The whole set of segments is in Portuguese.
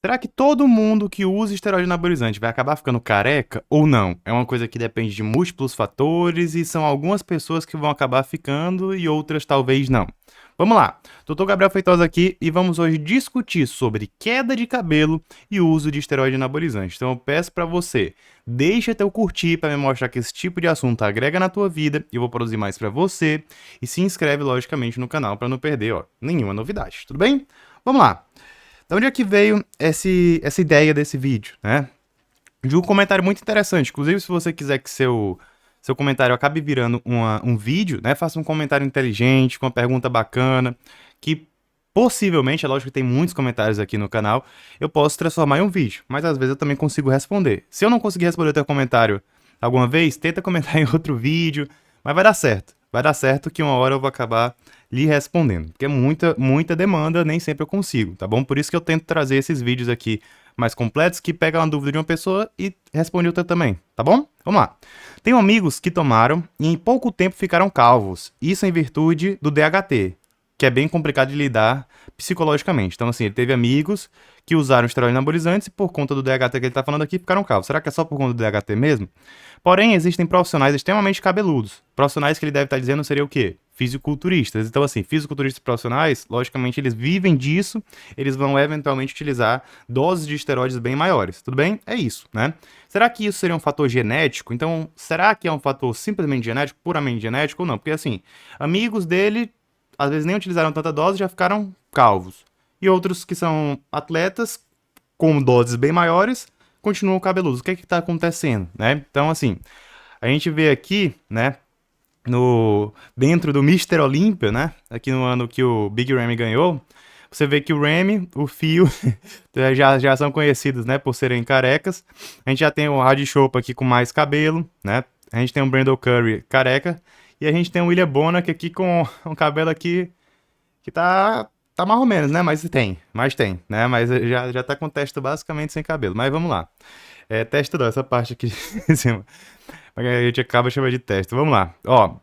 Será que todo mundo que usa esteroide anabolizante vai acabar ficando careca ou não? É uma coisa que depende de múltiplos fatores e são algumas pessoas que vão acabar ficando e outras talvez não. Vamos lá, Dr. Gabriel Feitosa aqui e vamos hoje discutir sobre queda de cabelo e uso de esteroide anabolizante. Então eu peço para você, deixa teu curtir para me mostrar que esse tipo de assunto agrega na tua vida e eu vou produzir mais para você e se inscreve logicamente no canal para não perder nenhuma novidade, tudo bem? Vamos lá. De onde é que veio essa ideia desse vídeo, né? De um comentário muito interessante. Inclusive, se você quiser que seu comentário acabe virando um vídeo, né? Faça um comentário inteligente, com uma pergunta bacana, que possivelmente, é lógico que tem muitos comentários aqui no canal, eu posso transformar em um vídeo, mas às vezes eu também consigo responder. Se eu não conseguir responder o teu comentário alguma vez, tenta comentar em outro vídeo, mas vai dar certo. Vai dar certo que uma hora eu vou acabar lhe respondendo, porque é muita demanda, nem sempre eu consigo, tá bom? Por isso que eu tento trazer esses vídeos aqui mais completos, que pegam a dúvida de uma pessoa e responde outra também, tá bom? Vamos lá. Tenho amigos que tomaram e em pouco tempo ficaram calvos, isso em virtude do DHT, que é bem complicado de lidar psicologicamente. Então, assim, ele teve amigos que usaram esteroides anabolizantes e por conta do DHT que ele tá falando aqui, ficaram calvos. Será que é só por conta do DHT mesmo? Porém, existem profissionais extremamente cabeludos. Profissionais que ele deve estar dizendo seria o quê? Fisiculturistas. Então, assim, fisiculturistas profissionais, logicamente, eles vivem disso, eles vão eventualmente utilizar doses de esteroides bem maiores. Tudo bem? É isso, né? Será que isso seria um fator genético? Então, será que é um fator simplesmente genético, puramente genético ou não? Porque, assim, amigos dele, às vezes nem utilizaram tanta dose e já ficaram calvos. E outros que são atletas, com doses bem maiores, continuam cabeludos. O que é que tá acontecendo, né? Então, assim, a gente vê aqui, né, no dentro do Mister Olympia, né, aqui no ano que o Big Ramy ganhou, você vê que o Ramy, o Fio, já são conhecidos, né, por serem carecas. A gente já tem o Hard Choopa aqui com mais cabelo, né? A gente tem o Brandon Curry careca e a gente tem o William Bonac aqui com um cabelo aqui que tá mais ou menos, né? Mas tem, né? Mas já tá com o testo basicamente sem cabelo. Mas vamos lá. É, testo não, essa parte aqui em cima. A gente acaba chamando de testo. Vamos lá. Ó,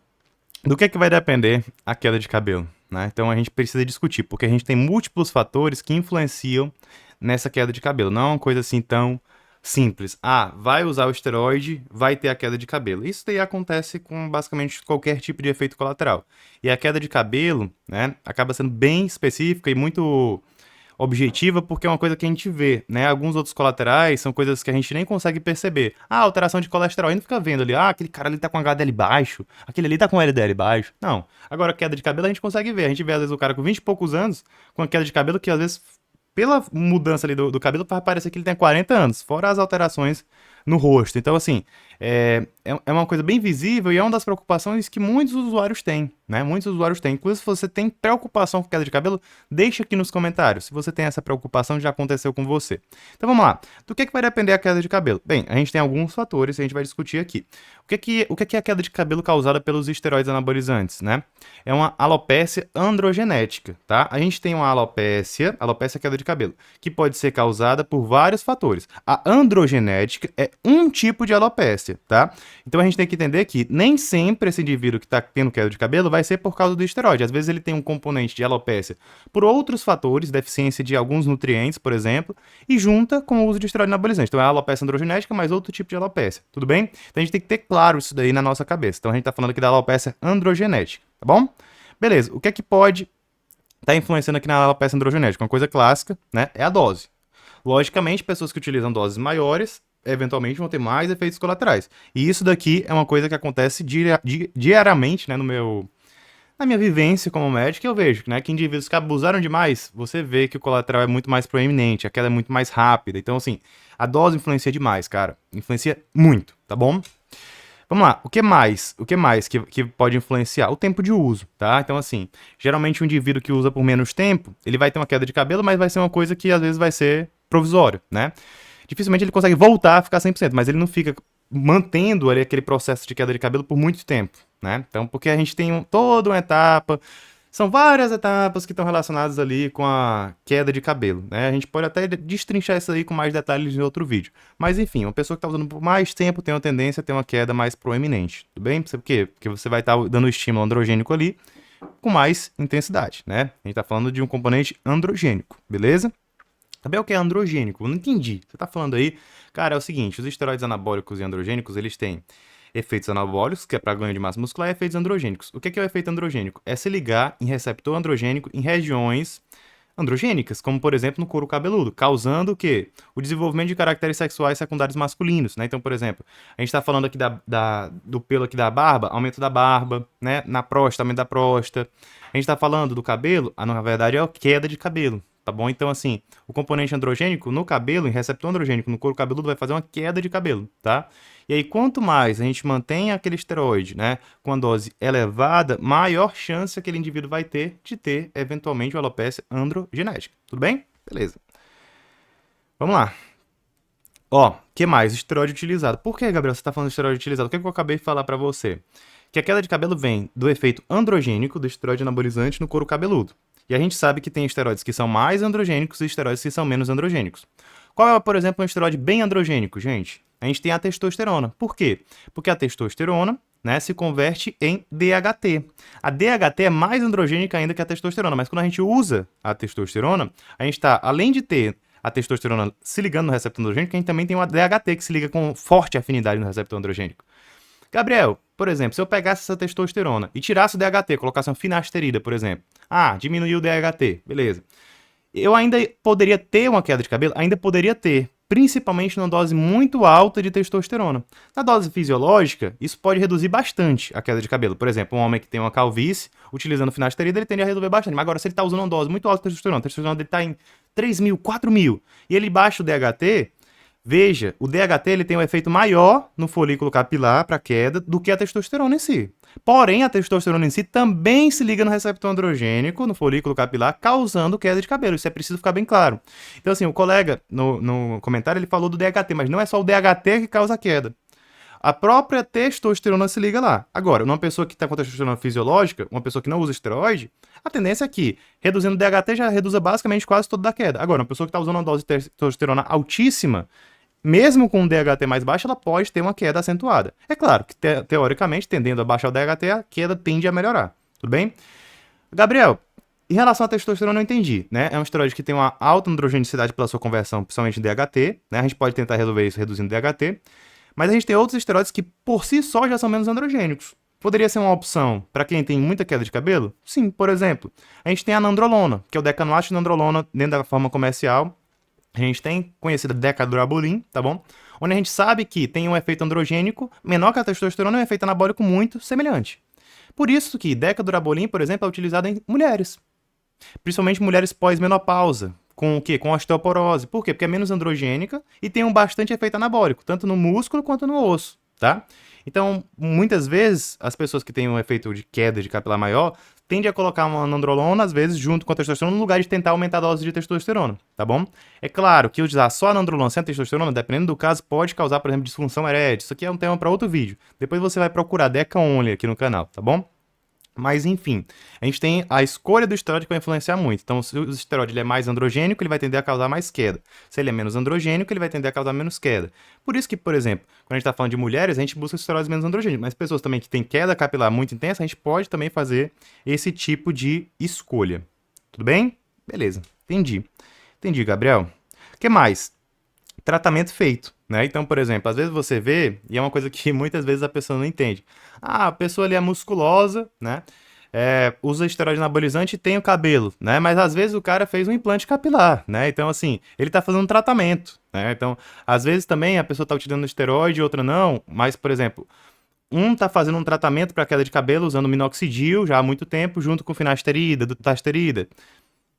do que vai depender a queda de cabelo, né? Então a gente precisa discutir, porque a gente tem múltiplos fatores que influenciam nessa queda de cabelo. Não é uma coisa assim tão simples. Ah, vai usar o esteroide, vai ter a queda de cabelo. Isso daí acontece com basicamente qualquer tipo de efeito colateral. E a queda de cabelo, né, acaba sendo bem específica e muito objetiva porque é uma coisa que a gente vê, né? Alguns outros colaterais são coisas que a gente nem consegue perceber. Ah, alteração de colesterol, a gente fica vendo ali, ah, aquele cara ali tá com HDL baixo, aquele ali tá com LDL baixo. Não. Agora, queda de cabelo a gente consegue ver. A gente vê, às vezes, o cara com 20 e poucos anos com a queda de cabelo que, às vezes, pela mudança ali do cabelo, vai parecer que ele tem 40 anos, fora as alterações no rosto. Então, assim, é uma coisa bem visível e é uma das preocupações que muitos usuários têm, né? Muitos usuários têm. Inclusive, se você tem preocupação com queda de cabelo, deixa aqui nos comentários. Se você tem essa preocupação, já aconteceu com você. Então, vamos lá. Do que vai depender a queda de cabelo? Bem, a gente tem alguns fatores que a gente vai discutir aqui. O que é a queda de cabelo causada pelos esteroides anabolizantes, né? É uma alopécia androgenética, tá? A gente tem uma alopécia é queda de cabelo, que pode ser causada por vários fatores. A androgenética é um tipo de alopécia, tá? Então a gente tem que entender que nem sempre esse indivíduo que está tendo queda de cabelo vai ser por causa do esteroide. Às vezes ele tem um componente de alopécia por outros fatores, deficiência de alguns nutrientes, por exemplo, e junta com o uso de esteroide anabolizante. Então é a alopécia androgenética, mas outro tipo de alopécia, tudo bem? Então a gente tem que ter claro isso daí na nossa cabeça. Então a gente está falando aqui da alopécia androgenética, tá bom? Beleza, o que é que pode estar influenciando aqui na alopecia androgenética? Uma coisa clássica, né, é a dose. Logicamente, pessoas que utilizam doses maiores, eventualmente vão ter mais efeitos colaterais. E isso daqui é uma coisa que acontece diariamente, né, na minha vivência como médico, eu vejo, né, que indivíduos que abusaram demais, você vê que o colateral é muito mais proeminente, a queda é muito mais rápida. Então, assim, a dose influencia demais, cara. Influencia muito, tá bom? Vamos lá, o que mais? O que mais que pode influenciar? O tempo de uso, tá? Então, assim, geralmente o indivíduo que usa por menos tempo, ele vai ter uma queda de cabelo, mas vai ser uma coisa que às vezes vai ser provisória, né? Dificilmente ele consegue voltar a ficar 100%, mas ele não fica mantendo ali aquele processo de queda de cabelo por muito tempo, né? Então, porque a gente tem toda uma etapa, são várias etapas que estão relacionadas ali com a queda de cabelo, né? A gente pode até destrinchar isso aí com mais detalhes em outro vídeo. Mas enfim, uma pessoa que está usando por mais tempo tem uma tendência a ter uma queda mais proeminente, tudo bem? Por quê? Porque você vai estar dando estímulo androgênico ali com mais intensidade, né? A gente está falando de um componente androgênico, beleza? Saber o que é androgênico? Eu não entendi. Você tá falando aí, cara, é o seguinte, os esteroides anabólicos e androgênicos, eles têm efeitos anabólicos, que é para ganho de massa muscular, e efeitos androgênicos. O que é o efeito androgênico? É se ligar em receptor androgênico em regiões androgênicas, como por exemplo no couro cabeludo, causando o quê? O desenvolvimento de caracteres sexuais secundários masculinos, né? Então, por exemplo, a gente está falando aqui do pelo aqui da barba, aumento da barba, né? Na próstata, aumento da próstata. A gente está falando do cabelo, na verdade é a queda de cabelo, tá bom? Então, assim, o componente androgênico no cabelo, em receptor androgênico no couro cabeludo, vai fazer uma queda de cabelo, tá? E aí, quanto mais a gente mantém aquele esteroide, né, com a dose elevada, maior chance aquele indivíduo vai ter de ter, eventualmente, uma alopecia androgenética. Tudo bem? Beleza. Vamos lá. Ó, que mais? Esteroide utilizado. Por que, Gabriel, você está falando de esteroide utilizado? O que eu acabei de falar para você? Que a queda de cabelo vem do efeito androgênico do esteroide anabolizante no couro cabeludo. E a gente sabe que tem esteroides que são mais androgênicos e esteroides que são menos androgênicos. Qual é, por exemplo, um esteroide bem androgênico, gente? A gente tem a testosterona. Por quê? Porque a testosterona, né, se converte em DHT. A DHT é mais androgênica ainda que a testosterona, mas quando a gente usa a testosterona, a gente está, além de ter a testosterona se ligando no receptor androgênico, a gente também tem uma DHT que se liga com forte afinidade no receptor androgênico. Gabriel, por exemplo, se eu pegasse essa testosterona e tirasse o DHT, colocasse uma finasterida, por exemplo. Ah, diminuiu o DHT, beleza. Eu ainda poderia ter uma queda de cabelo? Ainda poderia ter, principalmente numa dose muito alta de testosterona. Na dose fisiológica, isso pode reduzir bastante a queda de cabelo. Por exemplo, um homem que tem uma calvície, utilizando finasterida, ele tende a resolver bastante. Mas agora, se ele está usando uma dose muito alta de testosterona, a testosterona dele está em 3.000, 4.000, e ele baixa o DHT, veja, o DHT ele tem um efeito maior no folículo capilar para queda do que a testosterona em si. Porém, a testosterona em si também se liga no receptor androgênico, no folículo capilar, causando queda de cabelo. Isso é preciso ficar bem claro. Então, assim, o colega, no comentário, ele falou do DHT, mas não é só o DHT que causa queda. A própria testosterona se liga lá. Agora, numa pessoa que está com testosterona fisiológica, uma pessoa que não usa esteroide, a tendência é que, reduzindo o DHT, já reduza basicamente quase toda a queda. Agora, uma pessoa que está usando uma dose de testosterona altíssima, mesmo com um DHT mais baixo, ela pode ter uma queda acentuada. É claro que, teoricamente, tendendo a baixar o DHT, a queda tende a melhorar. Tudo bem? Gabriel, em relação à testosterona, eu entendi, né? É um esteroide que tem uma alta androgenicidade pela sua conversão, principalmente em DHT, né? A gente pode tentar resolver isso reduzindo DHT. Mas a gente tem outros esteroides que, por si só, já são menos androgênicos. Poderia ser uma opção para quem tem muita queda de cabelo? Sim, por exemplo. A gente tem a nandrolona, que é o decanoato de nandrolona dentro da forma comercial. A gente tem conhecida decadurabolin, tá bom? Onde a gente sabe que tem um efeito androgênico menor que a testosterona e um efeito anabólico muito semelhante. Por isso que decadurabolin, por exemplo, é utilizado em mulheres. Principalmente mulheres pós-menopausa. Com o quê? Com osteoporose. Por quê? Porque é menos androgênica e tem um bastante efeito anabólico, tanto no músculo quanto no osso, tá? Então, muitas vezes, as pessoas que têm um efeito de queda de capilar maior tendem a colocar uma nandrolona, às vezes, junto com a testosterona, no lugar de tentar aumentar a dose de testosterona, tá bom? É claro que usar só a nandrolona sem a testosterona, dependendo do caso, pode causar, por exemplo, disfunção erétil. Isso aqui é um tema para outro vídeo. Depois você vai procurar Deca Only aqui no canal, tá bom? Mas, enfim, a gente tem a escolha do esteroide que vai influenciar muito. Então, se o esteroide ele é mais androgênico, ele vai tender a causar mais queda. Se ele é menos androgênico, ele vai tender a causar menos queda. Por isso que, por exemplo, quando a gente está falando de mulheres, a gente busca esteroides menos androgênicos. Mas pessoas também que têm queda capilar muito intensa, a gente pode também fazer esse tipo de escolha. Tudo bem? Beleza. Entendi. Entendi, Gabriel. O que mais? Tratamento feito, né? Então, por exemplo, às vezes você vê, e é uma coisa que muitas vezes a pessoa não entende. Ah, a pessoa ali é musculosa, né? Usa esteroide anabolizante e tem o cabelo, né? Mas às vezes o cara fez um implante capilar, né? Então, assim, ele tá fazendo um tratamento, né? Então, às vezes também a pessoa tá utilizando esteroide e outra não, mas, por exemplo, um tá fazendo um tratamento para queda de cabelo usando minoxidil já há muito tempo, junto com finasterida, dutasterida.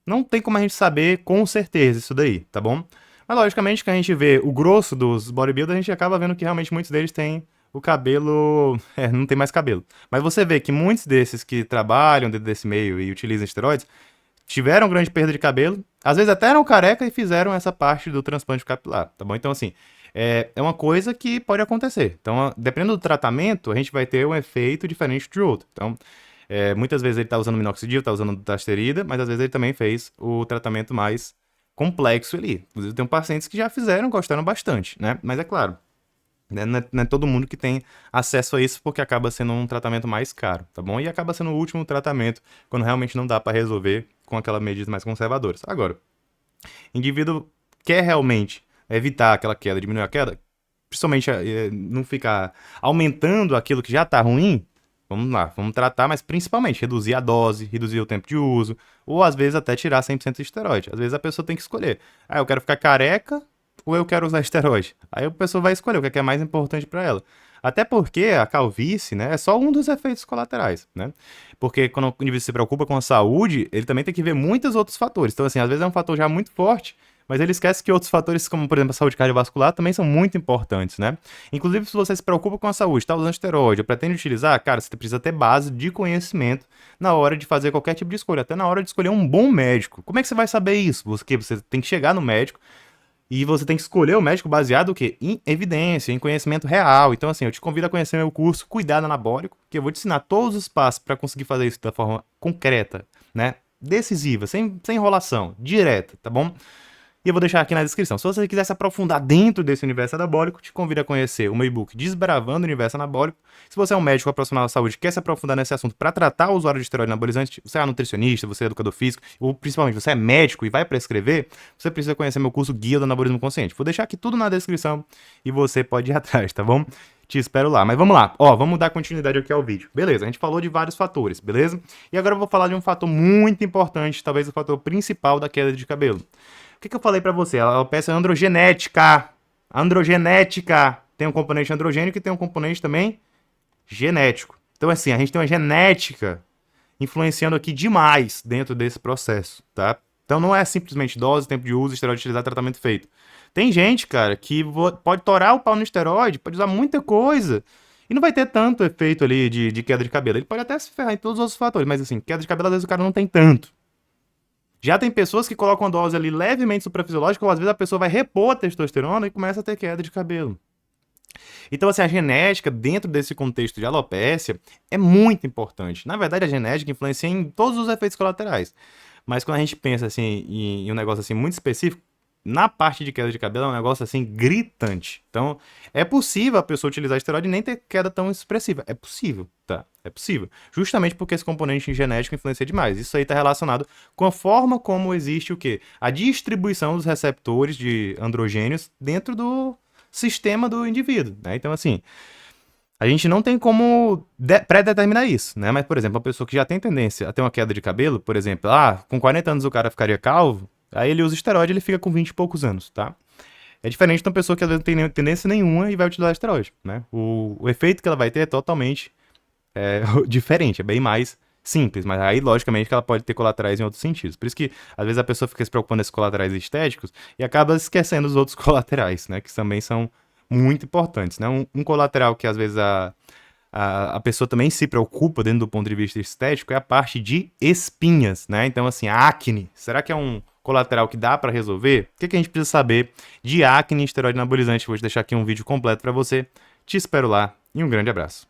Não tem como a gente saber com certeza isso daí, tá bom? Mas logicamente que a gente vê o grosso dos bodybuilders, a gente acaba vendo que realmente muitos deles têm o cabelo... não tem mais cabelo. Mas você vê que muitos desses que trabalham dentro desse meio e utilizam esteroides tiveram grande perda de cabelo, às vezes até eram careca e fizeram essa parte do transplante capilar, tá bom? Então assim, é uma coisa que pode acontecer. Então, dependendo do tratamento, a gente vai ter um efeito diferente de outro. Então, muitas vezes ele está usando minoxidil, está usando dutasterida, mas às vezes ele também fez o tratamento mais complexo ali. Inclusive, tem pacientes que já fizeram, gostaram bastante, né? Mas é claro, né? Não é todo mundo que tem acesso a isso, porque acaba sendo um tratamento mais caro, tá bom? E acaba sendo o último tratamento, quando realmente não dá para resolver com aquelas medidas mais conservadoras. Agora, Indivíduo quer realmente evitar aquela queda, diminuir a queda, principalmente não ficar aumentando aquilo que já está ruim, vamos lá, vamos tratar, mas principalmente reduzir a dose, reduzir o tempo de uso, ou às vezes até tirar 100% de esteroide. Às vezes a pessoa tem que escolher. Ah, eu quero ficar careca ou eu quero usar esteroide? Aí a pessoa vai escolher o que é mais importante para ela. Até porque a calvície, né, é só um dos efeitos colaterais, né? Porque quando o indivíduo se preocupa com a saúde, ele também tem que ver muitos outros fatores. Então, assim, às vezes é um fator já muito forte, mas ele esquece que outros fatores, como por exemplo a saúde cardiovascular, também são muito importantes, né? Inclusive, se você se preocupa com a saúde, está usando esteroide ou pretende utilizar, cara, você precisa ter base de conhecimento na hora de fazer qualquer tipo de escolha, até na hora de escolher um bom médico. Como é que você vai saber isso? Porque você tem que chegar no médico e você tem que escolher o médico baseado o quê? Em evidência, em conhecimento real. Então, assim, eu te convido a conhecer meu curso Cuidado Anabólico, que eu vou te ensinar todos os passos para conseguir fazer isso da forma concreta, né? Decisiva, sem enrolação, direta, tá bom? E eu vou deixar aqui na descrição. Se você quiser se aprofundar dentro desse universo anabólico, te convido a conhecer o meu e-book Desbravando o Universo Anabólico. Se você é um médico ou profissional da saúde e quer se aprofundar nesse assunto para tratar o usuário de esteroide anabolizante, você é nutricionista, você é educador físico, ou principalmente você é médico e vai prescrever, você precisa conhecer meu curso Guia do Anabolismo Consciente. Vou deixar aqui tudo na descrição e você pode ir atrás, tá bom? Te espero lá. Mas vamos lá. Ó, vamos dar continuidade aqui ao vídeo. Beleza, a gente falou de vários fatores, beleza? E agora eu vou falar de um fator muito importante, talvez o fator principal da queda de cabelo. O que eu falei pra você? A alopecia androgenética. Androgenética. Tem um componente androgênico e tem um componente também genético. Então, assim, a gente tem uma genética influenciando aqui demais dentro desse processo, tá? Então, não é simplesmente dose, tempo de uso, esteroide utilizado, tratamento feito. Tem gente, cara, que pode torar o pau no esteroide, pode usar muita coisa e não vai ter tanto efeito ali de queda de cabelo. Ele pode até se ferrar em todos os outros fatores, mas assim, queda de cabelo às vezes o cara não tem tanto. Já tem pessoas que colocam a dose ali levemente suprafisiológica, ou às vezes a pessoa vai repor a testosterona e começa a ter queda de cabelo. Então, assim, a genética dentro desse contexto de alopécia é muito importante. Na verdade, a genética influencia em todos os efeitos colaterais. Mas quando a gente pensa assim em um negócio assim muito específico, na parte de queda de cabelo é um negócio assim gritante. Então, é possível a pessoa utilizar esteroide e nem ter queda tão expressiva. É possível, tá? É possível. Justamente porque esse componente genético influencia demais. Isso aí está relacionado com a forma como existe o quê? A distribuição dos receptores de androgênios dentro do sistema do indivíduo, né? Então, assim, a gente não tem como pré-determinar isso, né? Mas, por exemplo, uma pessoa que já tem tendência a ter uma queda de cabelo, por exemplo, com 40 anos o cara ficaria calvo, aí ele usa esteroide e ele fica com 20 e poucos anos, tá? É diferente de uma pessoa que às vezes não tem tendência nenhuma e vai utilizar esteroide, né? O efeito que ela vai ter é totalmente diferente, é bem mais simples, mas aí, logicamente, que ela pode ter colaterais em outros sentidos. Por isso que, às vezes, a pessoa fica se preocupando nesses colaterais estéticos e acaba esquecendo os outros colaterais, né? Que também são muito importantes, né? Um colateral que, às vezes, a pessoa também se preocupa dentro do ponto de vista estético é a parte de espinhas, né? Então, assim, a acne, será que é um colateral que dá para resolver? O que a gente precisa saber de acne e esteroide anabolizante? Vou te deixar aqui um vídeo completo para você. Te espero lá e um grande abraço.